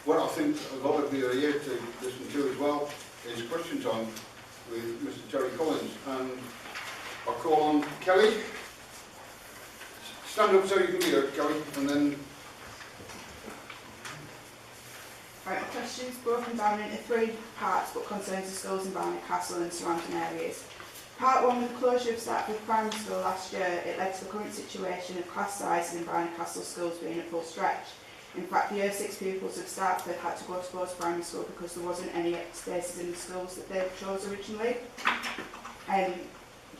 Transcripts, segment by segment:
what I think a lot of you are here to listen to as well is question time with Mr. Terry Collins, and I'll call on Kelly. Stand up so you can be heard, Kelly, and then... Right, my question's broken down into 3 parts but concerns the schools in Barnet Castle and surrounding areas. Part 1, with the closure of Startford Primary School last year, it led to the current situation of class sizes in Barnet Castle schools being at full stretch. In fact, the Year 6 pupils of Startford had to go to Bose Primary School because there wasn't any spaces in the schools that they chose originally.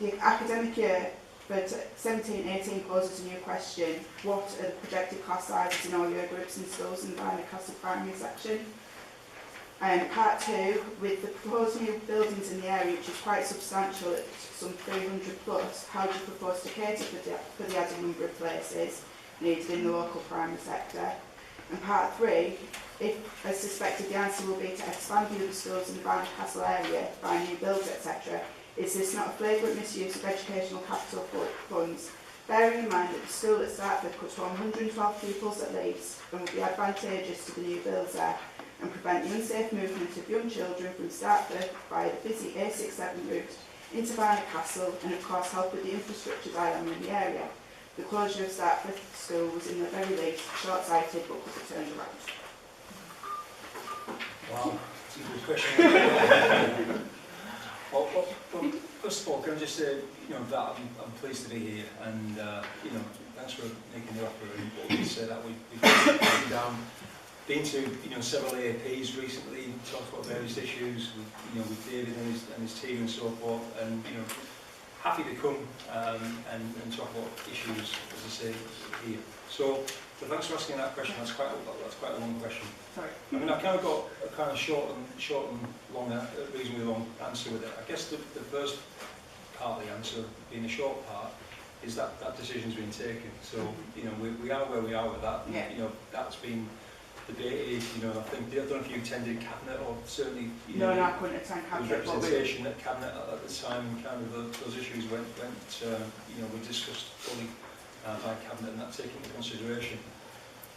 The academic year for 17-18 poses a new question: what are the projected class sizes in all year groups in schools in the Barnet Castle primary section? Part 2, with the proposed new buildings in the area, which is quite substantial at some 300 plus, how do you propose to cater for the added number of places needed in the local primary sector? And Part 3, if, as suspected, the answer will be to expand the other schools in the Barnet Castle area, buy new builds, etc., is this not a flagrant misuse of educational capital funds? Bearing in mind that the school at Startford could hold 112 pupils at least and would be advantageous to the new builds there and prevent the unsafe movement of young children from Startford via the busy A67 route into Barnet Castle, and of course help with the infrastructure dilemma in the area. The closure of Startford School was in the very least short-sighted but could be turned around. Wow, that's a good question. Well, first of all, can I just say, that I'm pleased to be here, and thanks for making the offer. And we say that we've been down, been to several AAPs recently, talked about various issues with David and his team and so forth, and happy to come and talk about issues, as I say, here. So thanks for asking that question. That's quite a long question. Sorry. I mean, I kind of got a kind of short and long, reasonably long answer with it. I guess the first part of the answer, being the short part, is that that decision's been taken. So we are where we are with that. And, yeah. That's been debated. I think, I don't know if you attended cabinet, or certainly no, I couldn't attend cabinet. There was representation at cabinet at the time, and kind of those issues were discussed fully by cabinet, and that taken into consideration.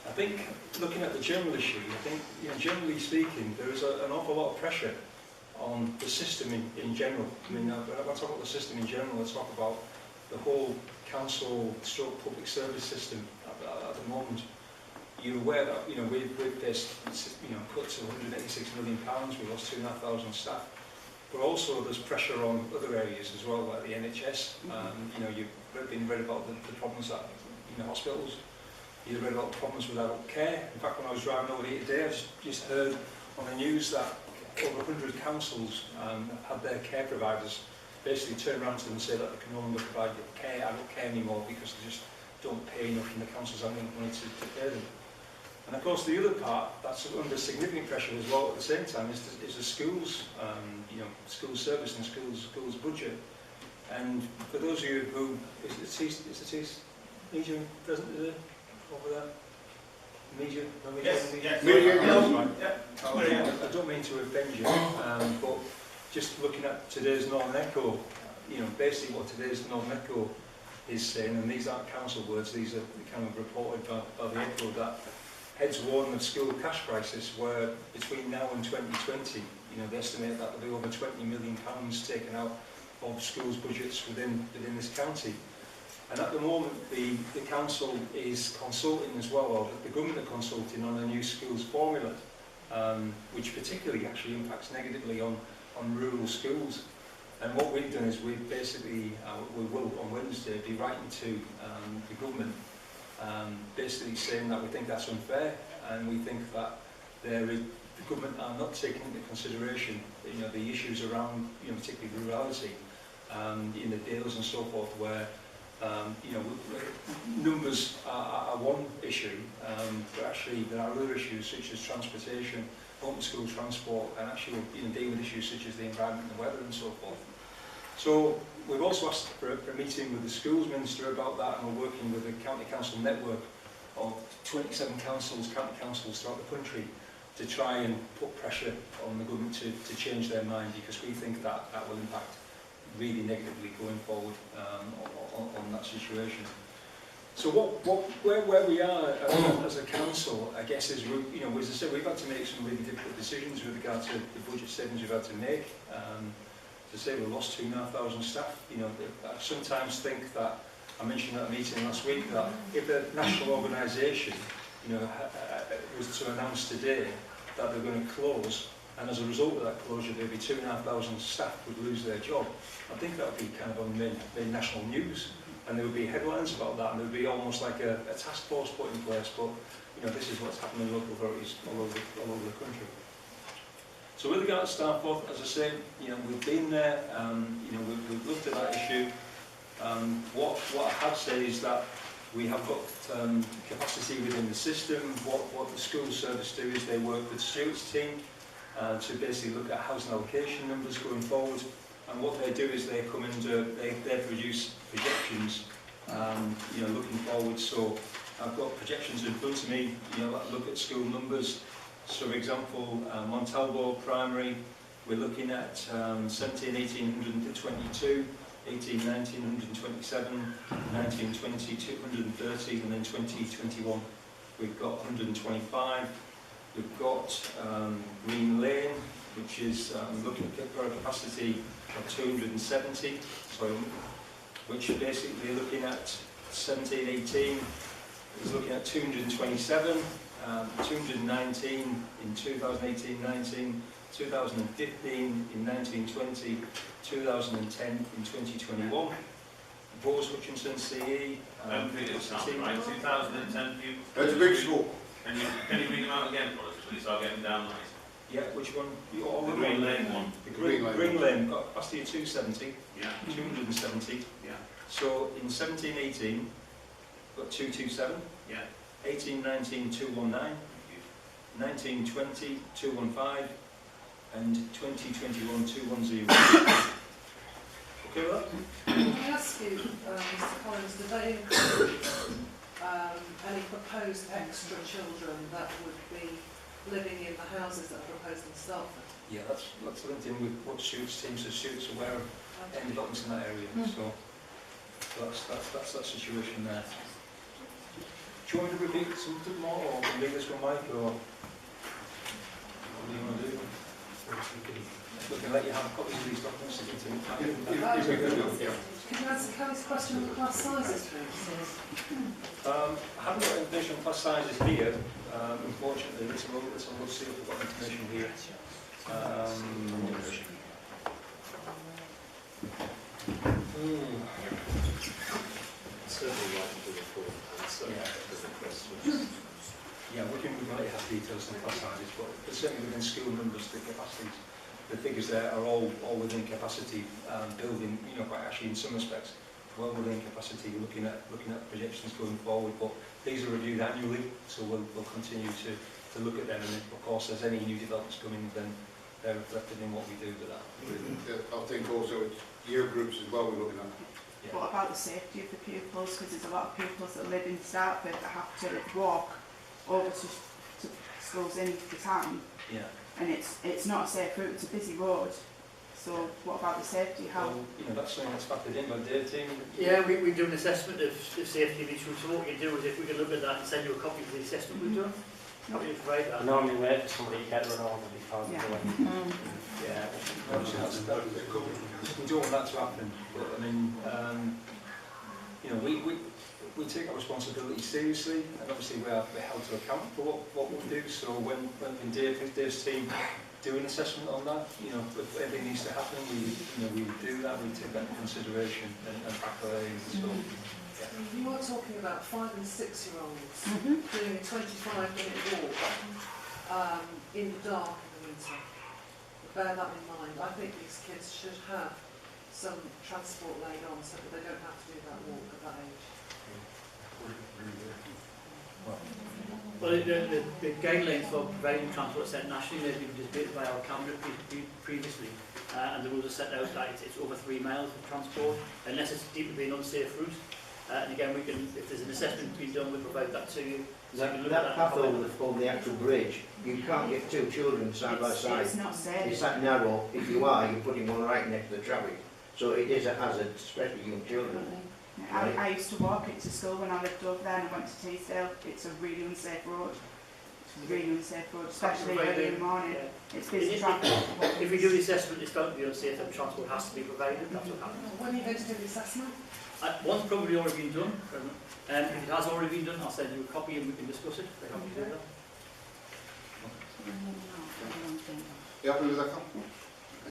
I think, looking at the general issue, I think, generally speaking, there is an awful lot of pressure on the system in general. I mean, when I talk about the system in general, I talk about the whole council stroke public service system at the moment. You're aware that, we've faced, cuts of £186 million, we lost 2,500 staff. But also there's pressure on other areas as well, like the NHS. You've been read about the problems at hospitals. You've read about the problems with adult care. In fact, when I was driving over here today, I just heard on the news that over 100 councils had their care providers basically turn around to them and say that they can no longer provide adult care anymore because they just don't pay enough, and the councils haven't enough money to pay them. And of course, the other part that's under significant pressure as well at the same time is the schools, school service and schools budget. And for those of you who is the media present today over there? Media? Yes. I don't mean to offend you, but just looking at today's Northern Echo, basically what today's Northern Echo is saying, and these aren't council words, these are kind of reported by the Echo, that heads warning of school cash crisis, where between now and 2020, they estimate that there'll be over £20 million taken out of schools' budgets within this county. And at the moment, the council is consulting as well, or the government are consulting on a new schools formula, which particularly actually impacts negatively on rural schools. And what we've done is we've basically, we will on Wednesday be writing to the government, basically saying that we think that's unfair, and we think that the government are not taking into consideration, the issues around, particularly rurality, in the Dales and so forth, where numbers are one issue, but actually there are other issues such as transportation, open school transport, and actually deal with issues such as the environment and the weather and so forth. So we've also asked for a meeting with the schools minister about that, and we're working with the county council network of 27 councils, county councils throughout the country, to try and put pressure on the government to change their mind, because we think that will impact really negatively going forward on that situation. So where we are as a council, I guess, is we, you know, as I said, we've had to make some really difficult decisions with regard to the budget savings we've had to make. To say we lost 2,500 staff, you know, I sometimes think that, I mentioned at a meeting last week, that if a national organisation, you know, was to announce today that they're going to close, and as a result of that closure, there'd be 2,500 staff would lose their job. I think that would be kind of on main national news, and there would be headlines about that, and there would be almost like a task force put in place. But you know, this is what's happening in local authorities all over the country. So with regard to Starforth, as I say, you know, we've been there. You know, we've looked at that issue. What I have said is that we have got capacity within the system. What the school service do is they work with Stuart's team to basically look at housing allocation numbers going forward. And what they do is they come and they produce projections, you know, looking forward. So I've got projections in front of me, you know, that look at school numbers. So for example, Montalvo Primary, we're looking at 17, 1822, 18, 19, 127, 19, 20, 230, and then 2021 we've got 125. We've got Green Lane, which is looking for a capacity of 270, so which basically looking at 17, 18 is looking at 227, 219 in 2018-19, 2015 in 1920, 2010 in 2021. Bowes Hutchinson CE. Don't figure this out, right? 2010 people. It's a big school. Can you read them out again for us, please? I'll get them down nice. Yeah, which one? You all The Green Lane one. The Green Lane. Green Lane got capacity of 270, Yeah. 270. Yeah. So in 17-18, got 227. Yeah. 18-19, 219. 19-20, 215. And 2021, 210. Okay with that? Can I ask you, Mr. Collins, do they include any proposed extra children that would be living in the houses that are proposed in Starford? Yeah, that's linked in with what Stuart's team says. Stuart's aware of any developments in that area. So that's that situation there. Do you want me to repeat something more, or leave this one, Mike, or what do you want to do? We can let you have copies of these documents to continue. Can you answer Kelly's question on the class sizes, please? I haven't got information on class sizes here. Unfortunately, let's have a see if we've got information here. Certainly like to report answer to the questions. Yeah, we can let you have details on class sizes, but certainly within school numbers, the capacities, the figures there are all within capacity building. You know, quite actually in some respects, well within capacity. Looking at projections going forward, but these are reviewed annually, so we'll continue to look at them. And if, of course, there's any new developments coming, then they're reflected in what we do with that. I think also it's year groups as well we're looking at. Yeah. What about the safety of the pupils? Because there's a lot of pupils that live in Starford that have to walk over to schools in the town, Yeah. and it's not a safe route, it's a busy road. So what about the safety? How? Well, you know, that's something that's factored in by their team. Yeah, we do an assessment of safety of each route. So what we can do is, if we can look at that and send you a copy of the assessment we've done, we provide that. I normally wait for somebody to get run over before they go in. Yeah, obviously we don't want that to happen, but I mean, you know, we take our responsibility seriously, and obviously we're held to account for what we do. So when Dave's team do an assessment on that, you know, if anything needs to happen, we do that, we take that into consideration and factor that in. So, yeah. You are talking about 5 and 6 year olds doing a 25-minute walk in the dark in the winter. Bear that in mind. I think these kids should have some transport laid on so that they don't have to do that walk at that age. Well, the guidelines for providing transport set nationally have been debated by our cabinet previously, and the rules are set out that it's over 3 miles of transport, unless it's deemed to be an unsafe route. And again, we can, if there's an assessment being done, we provide that to you. So you can look at That path over the actual bridge, you can't get 2 children side by side. It's not safe. It's that narrow. If you are, you're putting one right next to the traffic. So it is a hazard, especially young children. I used to walk it to school when I lived over there and I went to Teesdale. It's a really unsafe road. It's a really unsafe road, especially early in the morning. Yeah. It's busy If- traffic. If we do the assessment, it's got to be unsafe and transport has to be provided, that's what happens. When are you going to do the assessment? One's probably already been done, if it has already been done, I'll send you a copy and we can discuss it. If I haven't done that. You happy with that, Carl? Yeah.